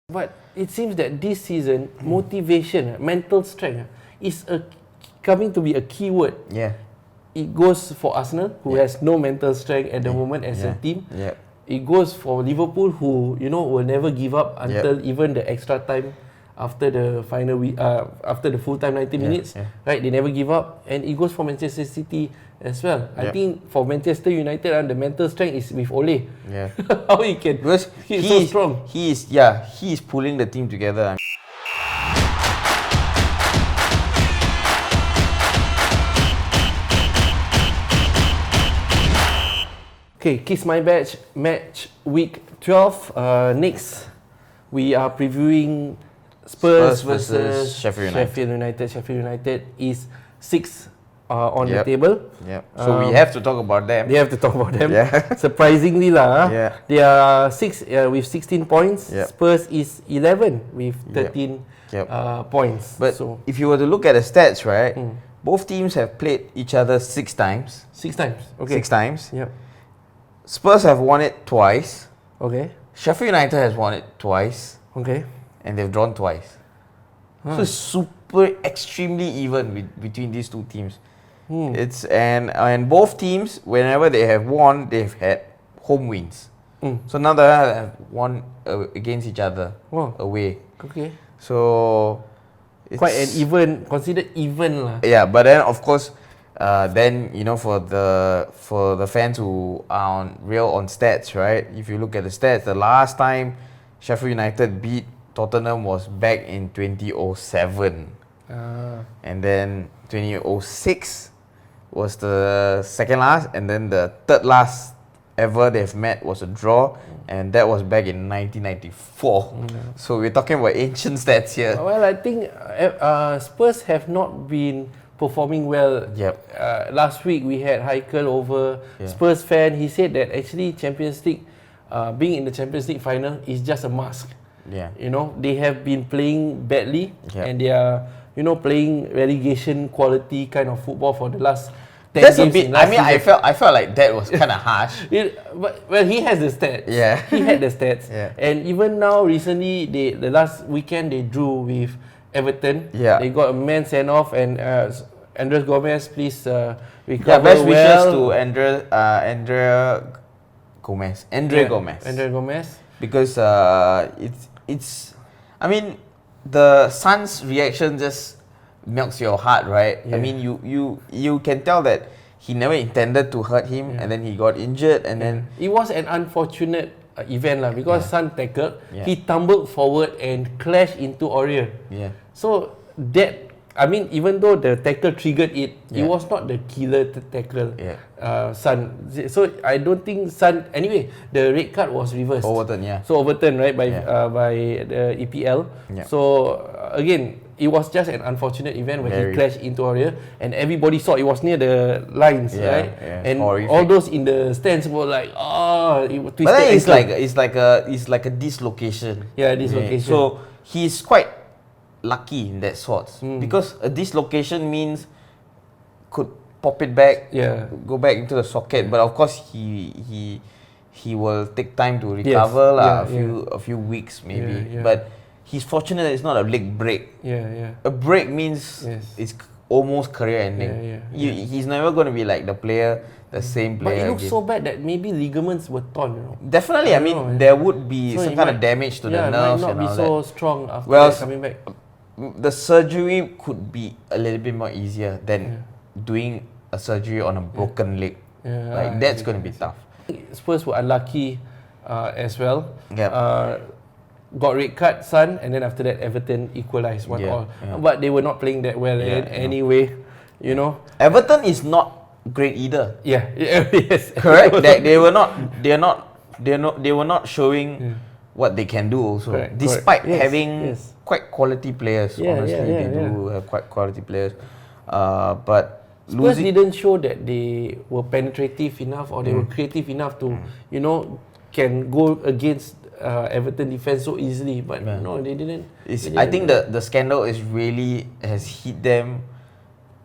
But it seems that this season, motivation, mental strength is coming to be a key word. Yeah. It goes for Arsenal, who has no mental strength at the moment as a team. Yeah. It goes for Liverpool, who will never give up until even the extra time after the final after the full time 90 minutes. Right, they never give up, and it goes for Manchester City as well. I think for Manchester United, the mental strength is with Ole. Yeah. How he can? Because he's so strong. He is pulling the team together. Okay, Kiss My Badge match week 12. Next, we are previewing Spurs versus Sheffield United. Sheffield United is 6 on the table. Yeah. So we have to talk about them. They have to talk about them. Yeah. Surprisingly they are 6 with 16 points. Yep. Spurs is 11 with 13 points. But so if you were to look at the stats, right, both teams have played each other 6 times. 6 times. Okay. 6 times. Yep. Spurs have won it twice. Okay. Sheffield United has won it twice. Okay. And they've drawn twice. So it's super extremely even between these two teams. It's and both teams, whenever they have won, they've had home wins. So now they have won against each other away. Okay. So it's quite an even, considered even lah. Yeah, but then of course, then for the fans who are on stats, right? If you look at the stats, the last time Sheffield United beat Tottenham was back in 2007, and then 2006 was the second last, and then the third last ever they've met was a draw, and that was back in 1994. So we're talking about ancient stats here. Well, I think Spurs have not been performing well. Last week we had Heikel over, Spurs fan. He said that actually Champions League, being in the Champions League final is just a mask. They have been playing badly, and they are playing relegation quality kind of football for the last 10 That's games. a bit. I mean, I felt like that was kind of harsh. Well, he has the stats. Yeah. He had the stats. And even now, recently, the last weekend they drew with Everton. They got a man sent off, and André Gomes, please recover best wishes well. to André Gomes. André Gomes. Because it's. I mean, the son's reaction just melts your heart, right? I mean, you can tell that he never intended to hurt him, and then he got injured, and then it was an unfortunate event lah, because son tackled, he tumbled forward and clashed into Aurier. So that, I mean, even though the tackle triggered it, it was not the killer tackle. Son. So I don't think Son. Anyway, the red card was reversed. Overturned, right, by the EPL. So again, it was just an unfortunate event when he clashed into Aurier, and everybody saw it was near the lines, right? And horrific. All those in the stands were like, it was twisted. But then it's like a dislocation. Dislocation. So he's quite lucky in that sort, because a dislocation means could pop it back, go back into the socket. But of course he will take time to recover, a few weeks maybe. But he's fortunate that it's not a leg break. A break means it's almost career ending. He's never going to be like the same player. But it looks so bad that maybe ligaments were torn. Definitely, I mean, there would be some kind of damage to the nerves. Might not be so strong after coming back. The surgery could be a little bit more easier than doing a surgery on a broken leg. Like that's going to be tough. Spurs were unlucky as well. Got red card, Son, and then after that Everton equalised 1-1. But they were not playing that well anyway. Everton is not great either. Yes. Correct. They were not showing what they can do also. Despite having quite quality players. Honestly, they do have quite quality players. But Spurs didn't show that they were penetrative enough, or they were creative enough to, can go against Everton defense so easily. But no, they didn't. I think the scandal has hit them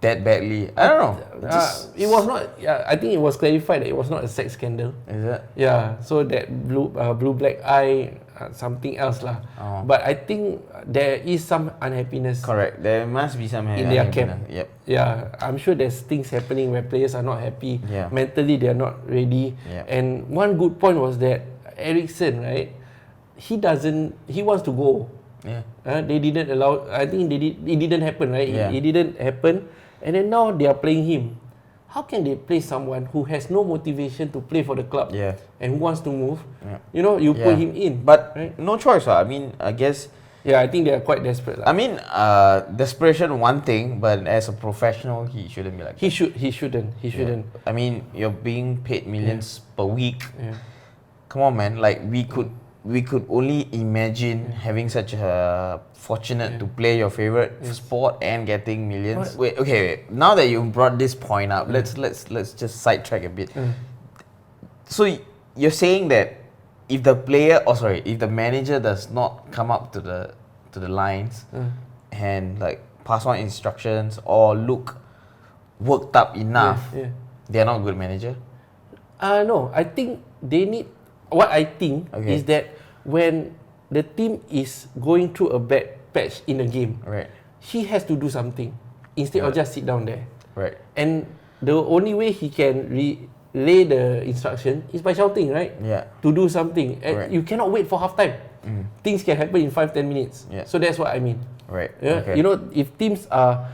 that badly. I don't know. It was not. I think it was clarified that it was not a sex scandal. Is it? Yeah. So that blue black eye something else lah. But I think there is some unhappiness. Correct. There must be some in their camp. Yep. Yeah, I'm sure there's things happening where players are not happy. Yeah. Mentally, they are not ready. Yeah. And one good point was that Eriksen, right? He wants to go. Yeah. They didn't allow. I think it didn't happen, right? Yeah. It didn't happen. And then now they are playing him. How can they play someone who has no motivation to play for the club and who wants to move? Yeah. You know, you put him in, but right? no choice. I mean, I guess. Yeah, I think they are quite desperate. I mean, desperation one thing, but as a professional, he shouldn't be like that. He shouldn't. Yeah. I mean, you're being paid millions per week. Yeah. Come on, man. Like we could only imagine having such a fortunate to play your favorite sport and getting millions. Wait. Now that you brought this point up, let's just sidetrack a bit. So you're saying that if the manager does not come up to the lines and like pass on instructions or look worked up enough, they're not a good manager? No, I think they need. What I think is that when the team is going through a bad patch in a game, he has to do something instead of just sit down there. Right. And the only way he can relay the instruction is by shouting, right? Yeah. To do something. You cannot wait for half time. Things can happen in 5-10 minutes. Yeah. So that's what I mean. Right. Yeah? Okay. You know, if teams are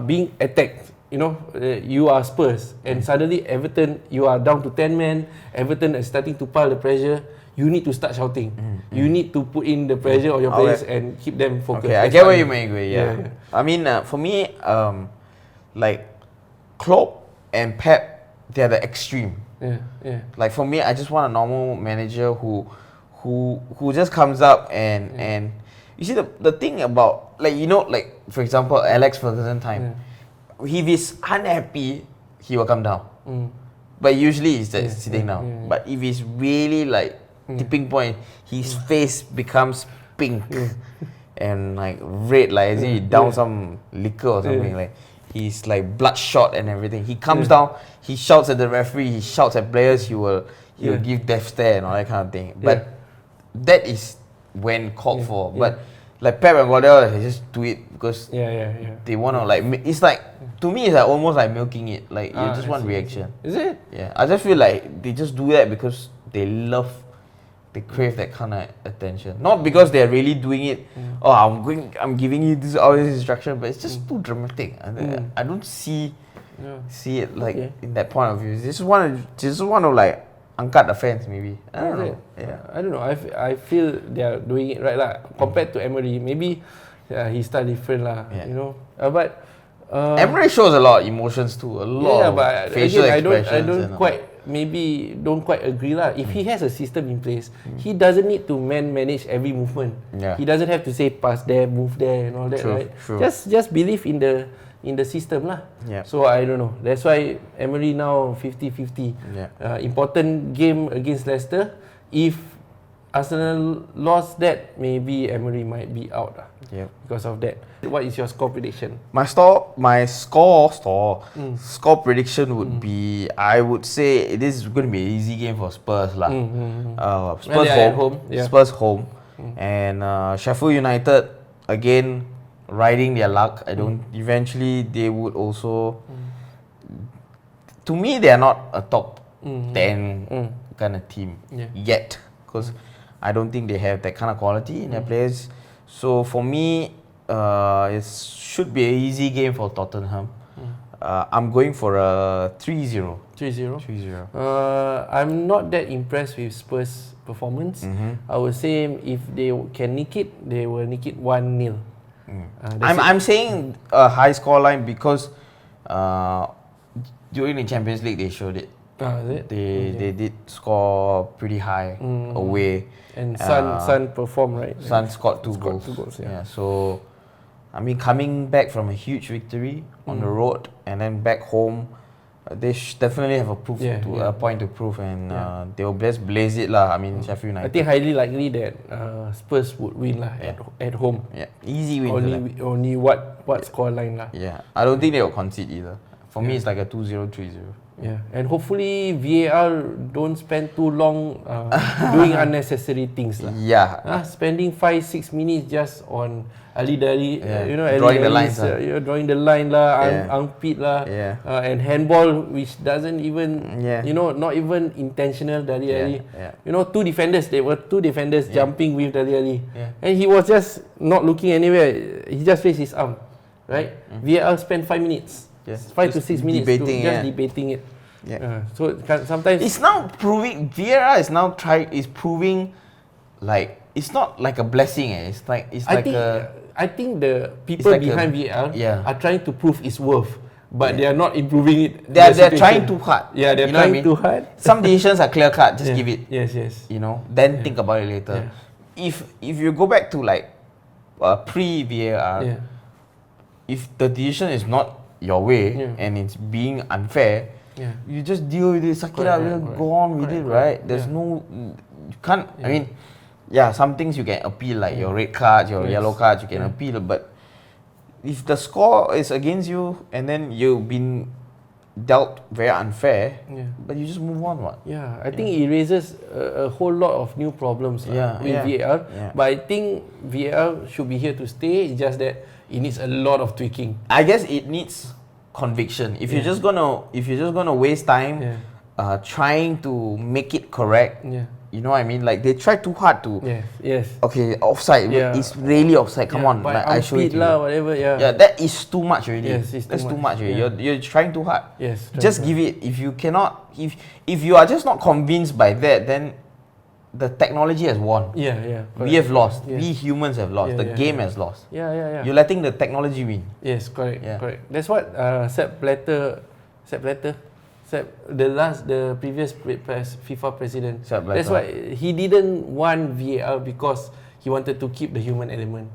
being attacked, you know, you are Spurs and suddenly Everton, you are down to 10 men, Everton is starting to pile the pressure, you need to start shouting. You need to put in the pressure on your players and keep them focused. Okay, I get what you mean. Yeah. I mean, for me, like Klopp and Pep, they're the extreme. Yeah. Like for me, I just want a normal manager who just comes up and you see the thing about, like, you know, like for example, Alex Ferguson time. If he's unhappy, he will come down. But usually he's just sitting down. But if he's really like tipping point, his face becomes pink and like red, like as if he down some liquor or something. Like he's like bloodshot and everything. He comes down, he shouts at the referee, he shouts at players. He will give death stare and all that kind of thing. But that is when called for. But like Pep and Guardiola, they just do it because they want to, like, it's like, to me it's like almost like milking it. Like you just want reaction. Is it? Yeah, I just feel like they just do that because they crave that kind of attention. Not because they're really doing it. Oh, I'm giving you all this instruction, but it's just too dramatic. I don't see it like in that point of view. They just want to like angkat the fans, maybe. I don't know. Yeah, I don't know. I feel they are doing it right lah. Compared to Emery, maybe he start different lah. You know, but Emery shows a lot of emotions too. A lot of facial expressions. I don't quite agree lah. If he has a system in place, he doesn't need to manage every movement. He doesn't have to say pass there, move there, and all that, right? True. Just believe in the system lah. So I don't know. That's why Emery now 50-50. Important game against Leicester. If Arsenal lost that, maybe Emery might be out because of that. What is your score prediction? My score prediction would be, I would say this is going to be an easy game for Spurs lah. Spurs home, and Sheffield United again riding their luck. Eventually they would also. To me, they are not a top 10 kind of team yet, because I don't think they have that kind of quality in their players. So for me, it should be an easy game for Tottenham. I'm going for a 3-0. 3-0. I'm not that impressed with Spurs' performance. I would say if they can nick it, they will nick it 1-0. I'm saying a high score line because during the Champions League they showed it. They did score pretty high away. And Son performed, right? Son scored two goals. Yeah. So, I mean, coming back from a huge victory on the road and then back home, they definitely have a point to prove, and they will just blaze it lah. I mean, Sheffield United. I think highly likely that Spurs would win lah at home. Yeah, easy win. Only what score line lah. Yeah, I don't think they will concede either. For me, it's like a 2-0, 3-0. Yeah, and hopefully VAR don't spend too long doing unnecessary things lah. Yeah. Spending 5-6 minutes just on Ali-Dali, drawing the lines, drawing the line lah, armpit lah, and handball which doesn't even, not even intentional dari Ali. Two defenders jumping with dari Ali, and he was just not looking anywhere. He just raised his arm, right? VAR spent 5 minutes. 5 to 6 minutes debating it. So sometimes it's now proving VAR is proving like it's not like a blessing. I think the people behind VAR are trying to prove its worth, but they are not improving it. They're trying too hard. Yeah, they're trying too hard. Some decisions are clear cut. Just give it. Yes. Then think about it later. If you go back to like pre VAR, if the decision is not your way and it's being unfair, you just deal with it, suck it up, go on with it, right? There's no, you can't. I mean, some things you can appeal, like your red cards, your yellow cards, you can appeal. But if the score is against you and then you've been dealt very unfair, but you just move on, what? Yeah, I think it raises a whole lot of new problems with VAR. But I think VAR should be here to stay. It's just that it needs a lot of tweaking. I guess it needs conviction. If you're just gonna waste time trying to make it correct, you know what I mean? Like they try too hard to. Okay, offside. It's really offside. Come on, like, I show it to you. Whatever. That is too much already. That's too much already. You're trying too hard. Just give it. If you cannot, if you are just not convinced by that, then the technology has won. We have lost. We humans have lost. The game has lost. You're letting the technology win. Yes, correct. That's what Sepp Blatter, the previous FIFA president. That's why he didn't want VAR because he wanted to keep the human element.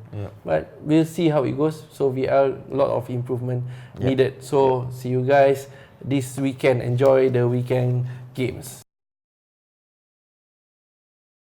But we'll see how it goes. So VAR, a lot of improvement needed. So see you guys this weekend. Enjoy the weekend games.